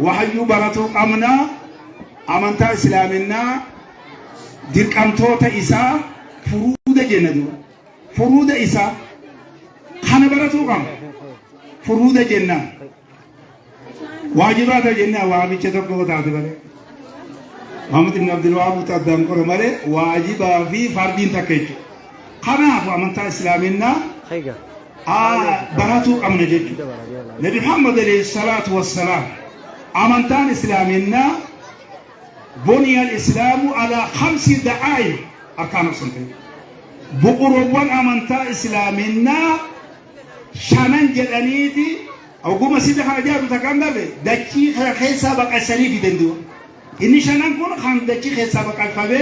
وحيو براتو قمنا أمانتا إسلامنا dirqamtoota isaa furuuda jenna duuba furuuda isaa kana baratuu qaba furuuda jenna waajibaata jenna waabicha tokko taate malee Muhammad ibn Abdul Wahhab taadaan qora malee waajibaa fi fardiin takka jechuudha kanaaf amantaa islaaminaa baratuu qabna jechuudha Nabi Muhammad alayhi salaatu wassalaam amantaan islaaminaa بني الإسلام على 5 دعائم أركان السنة بقربان أمانتا إسلامنا شانان جلانيتي أو قوم سيدة حاجات تكامل دكي خيسا بقى سليف دندو إني شانان كون خان دكي خيسا بقى الفابي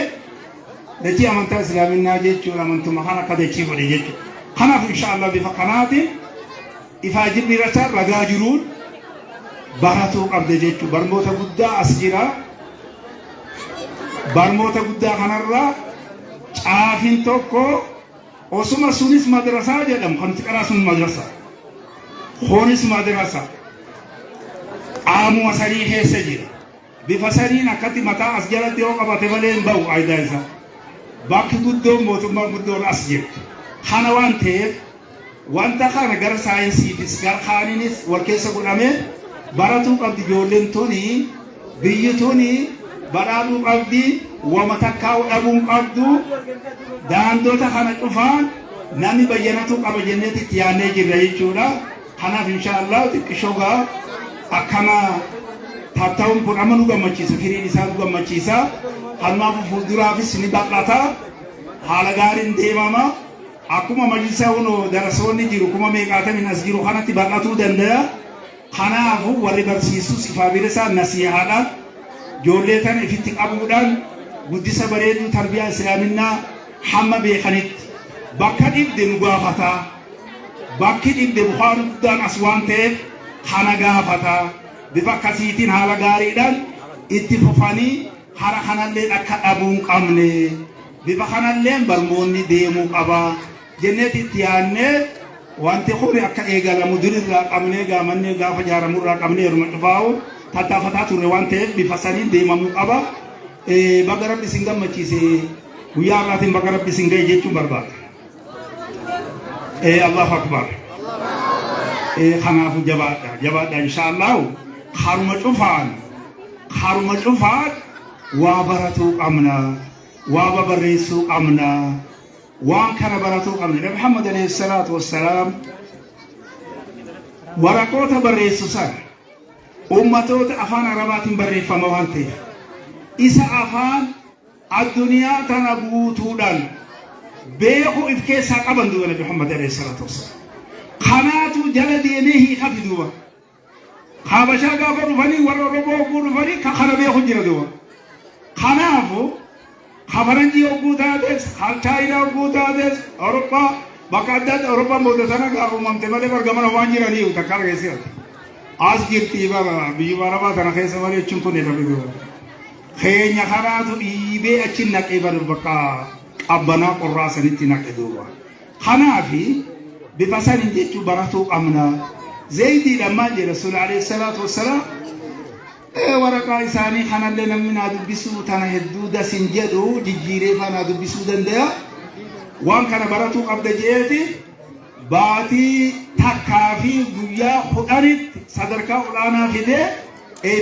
دكي أمانتا إسلامنا جيتشو أمانتو مخانا كدكي ولي جيتشو خنا إن شاء الله بفقنات إفاجر برسال رجاجرون باراتو قبض جيتشو برموتا قدا أسجرا barmoota guddaa kanarraa caafin tokko osuma sunis madrasaa jedhamu kan tiqaraa sun madrasaa khoonis madrasaa aamuma sarii keessa jira bifa sariin akkatti mataa as jalatti yoo qabate malee hin bahu aayidaa isaa bakki guddoon mootummaa guddoon as jira kana waan ta'eef wanta kana gara saayinsiifis gara kaaniinis wal keessa godhamee baratuu qabdi ijoolleen tuni biyyi tuni badhaadhuu qabdi wama takkaa'u dhabuun qabdu daandoota kana cufaan namni bayyanatu qaba jenneeti itti yaannee jirra jechuudha kanaaf inshaallah xiqqishoogaa akkana tatta'uun kun amma nu gammachiisa firiin isaa nu gammachiisa hammaaf fuulduraafis ni bal'ata haala gaariin deemama akkuma majlisaa hunoo darasoonni jiru kuma meeqaatamin as jiru kanatti bal'atuu danda'a kanaafu warri barsiisus ifaa birisaa nasihaadhaan جولة تان إفتك أبودان قدسة بريدو تربية إسلامنا حما بيخانيت باكد إبدي نقافتا باكد إبدي بخار قدان أسوان تيف خانا قافتا بفاكا سيتين حالا غاريدان اتفافاني حارا خانا اللين أكاد أبون قامني بفاكانا اللين برموني ديمو قبا جنة اتياني وانتي خوري أكاد إيغالا مدرد راك أمني غامني غافا جارمور راك أمني رمتفاو tata fatatu rewante bifasani de mamu aba bagara bisinga machise wiya ratin bagara bisinga jechu barbat Allah akbar khanafu jabada inshallah kharuma chufan wa baratu amna wa babarisu amna wa kana baratu amna Muhammad alayhi salatu wassalam warakota barisu sa أمتوت أفان عربات بري فموانته إسا أفان الدنيا تنبوتودان بيخو إفكيسا قبن دو نبي محمد عليه الصلاة والسلام خناتو جلدينيه خفدوا خابشا قابر فني ورى ربو قول فني كخنا بيخو جردوا خنافو خبرنجي أبودادس خالتاينا أبودادس أوروبا بقادات أوروبا مودتنا قابو ممتمالي برغمان وانجراني وتكار غيسير आज गिरती बाबा बीमारा बात ना कैसे वाले चुंपो ने रबी दो खेन्या खरा तो ईबे अच्छी नके बर बका अब बना कोर्रा सनिति नके दो खाना अभी बिपासा निजे चु बरा तो अमना ज़ैदी लम्मा जे रसूल अलैहि सलातो वसलाम वरका इसानी खाना ले नमिना दु बिसु तना हेदु दसिंजेदो जिजीरे फाना दु बिसु दंदया वान kana baratu qabda jeeti baati takkafi guyya khudanit sadarka ulana fide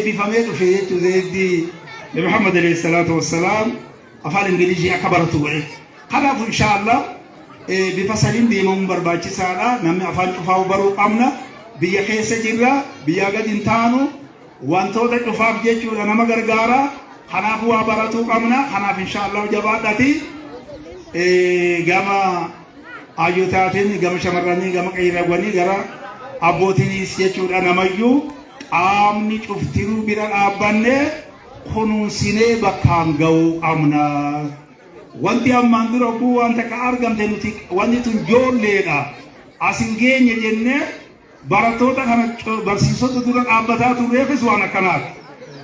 bifamee dhufe jechuudha zeedi Muhammad alayhi salatu wassalam afaan ingilizii akka baratu godhe kanaaf inshallah bifasalin deemuun barbaachisaadha namni afaan cufaa baruu qabna biyya keessa jirra biyya gadin taanu wantoota cufaaf jechuudha nama gargaara kanaaf waa baratu qabna kanaaf inshallah jabaadhati gama ayyutaatiin gama shamarranii gama qeyragwanii gara abbootiinis jechuudha namayyuu qaamni cuftiruu bira dhaabbanne kunuunsinee bakkaan ga'uu qabna wanti ammaan dura oguu wanta ka argamte nuti wanti tun joolleedha asin geenye jenne barattoota kana barsiisota dura dhaabbataa turreefis waan akkanaati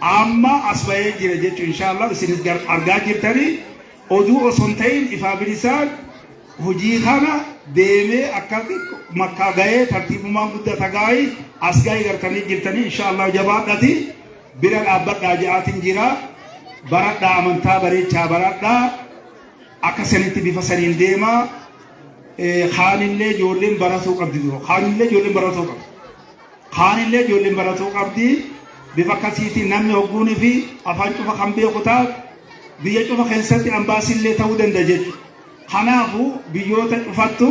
amma as bahee jira jechuu inshallah isinis argaa jirtanii oduu osoo hin ta'in ifaa bilisaan hojii kana deemee akkatti makkaa ga'ee tartiibumaan guddata gaa'ii as ga'ee gartanii jirtanii inshallah jabaadhati bira dhaabbadhaa ja'aatiin jira baradhaa amantaa bareechaa baradhaa akka sanitti bifa saniin deemaa kaanillee ijoolleen baratuu qabdi dura kaanillee ijoolleen baratuu qabdi kaanillee ijoolleen baratuu qabdi bifa akkasiitiin namni hogguunii fi afaan cufa kan beeku taatu biyya cufa keessatti ambaasillee ta'uu danda'a jechuudha. Kanaafuu biyyoota cufattu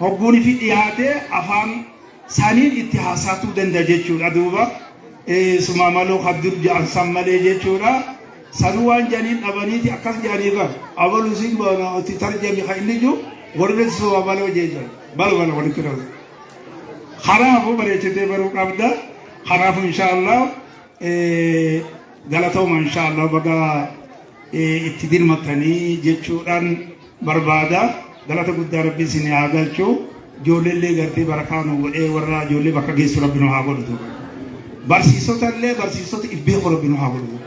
hogguunii fi dhiyaatee afaan saniin itti haasatuu danda'a jechuudha duuba suma maloo habdur ja'an san malee jechuudha. Sanuu waan janiin dhabaniiti akkas janiifa abaluusiin boona itti tarjami kan inni jiru warri soo baloo jechuudha balbala walitti dhabu. Kanaafuu bareechitee baruu qabda. Kanaafuu inshaallah galatooma inshaallah baga itti dirmatanii jechuudhaan barbaada. Galata guddaa rabbiin isin haa galchu. Ijoolleellee gartee barakaa nu godhee warra ijoollee bakka geessu rabbi nu haa godhu. Barsiisota illee barsiisota ifbeeku rabbi nu haa godhu.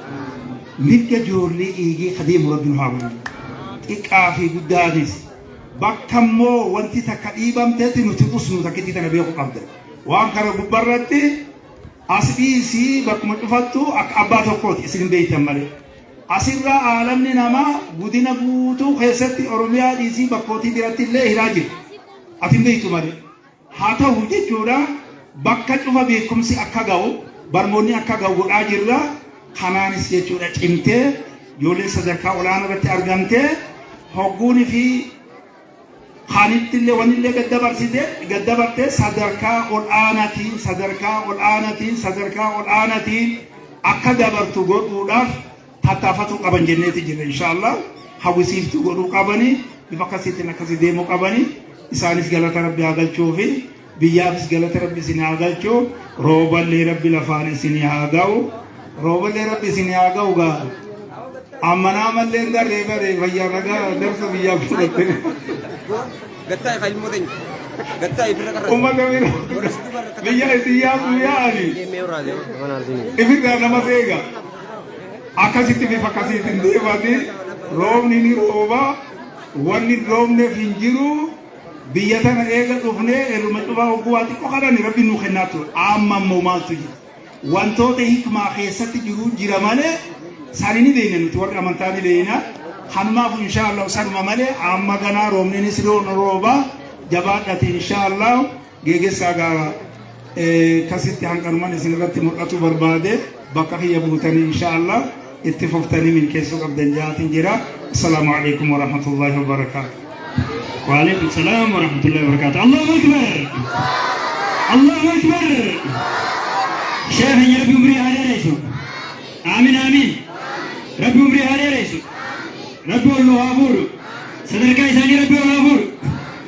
Mirga ijoollee eegee kadeemu rabbi nu haa godhu. Xiqqaa fi guddaanis bakka immoo wanti takka dhiibamteetti nuti usnu takkitti tana beeku qabda. Waan kana gubbarratti asbiisi bakkuma cufattu akka abbaa tokkooti isin beeytan malee. Asirraa aalamni namaa guddina guutuu keessatti Oromiyaa dhiisii bakkootii biratti illee hiraa jiru. Atin beeytu malee. Haa ta'u jechuudha bakka cufa beekumsi akka ga'u barmoonni akka ga'u godhaa jirra. Kanaanis jechuudha cimtee ijoolleen sadarkaa olaanaa irratti argamtee hogguunii fi kaanittillee wanillee gaddabartee sadarkaa ol'aanaatiin akka dabartu godhuudhaaf tattaafatuu qaban jenneeti jira inshaallah hawwisiiftuu godhuu qabanii bifa akkasiitiin akkasii deemuu qabanii isaanis galata rabbi haa galchuu fi biyyaafis galata rabbi isin haa galchuu rooballee rabbi lafaan isin haa ga'u rooballee rabbi isin haa ga'u gaa ammanaa mallee garee fayyaa nagaa darsa biyyaa fudhatte. Gatta ilmu tanya. Gatta ibra karra. Umat kami. Biya siap biya ni. Ibra nama sega. Akasiti bi fakasiti ndi wadi. Rom ni roba. Wani rom ne finjiru. Biya tana ega tufne erumetuba okuati ko kada ni rabbi nu khenatu. Amma momatu. Wanto te hikma khesati jiru jiramane. Sarini beena nuti warra amantani beena. Hanmaaf inshaallah sanuma malee amma ganaa roobni siroon rooba jabaadhate inshaallah geegessaa gaa kasitti hanqanumaan isin irratti mul'atu barbaade bakka kiyya buutanii inshaallah itti foftanii milkeessuu qabdan jaatin jira. Assalaamu alaikum wa rahmatullahi wa barakaatu. Wa alaikum salaam wa rahmatullahi wa barakaatu. Allahu akbar. Allahu akbar. Sheekh Rabbi umrii haa dheereessu. Amiin amiin. Rabbi umrii haa dheereessu. Rabbi ol nu haa fuudhu. Sadarkaa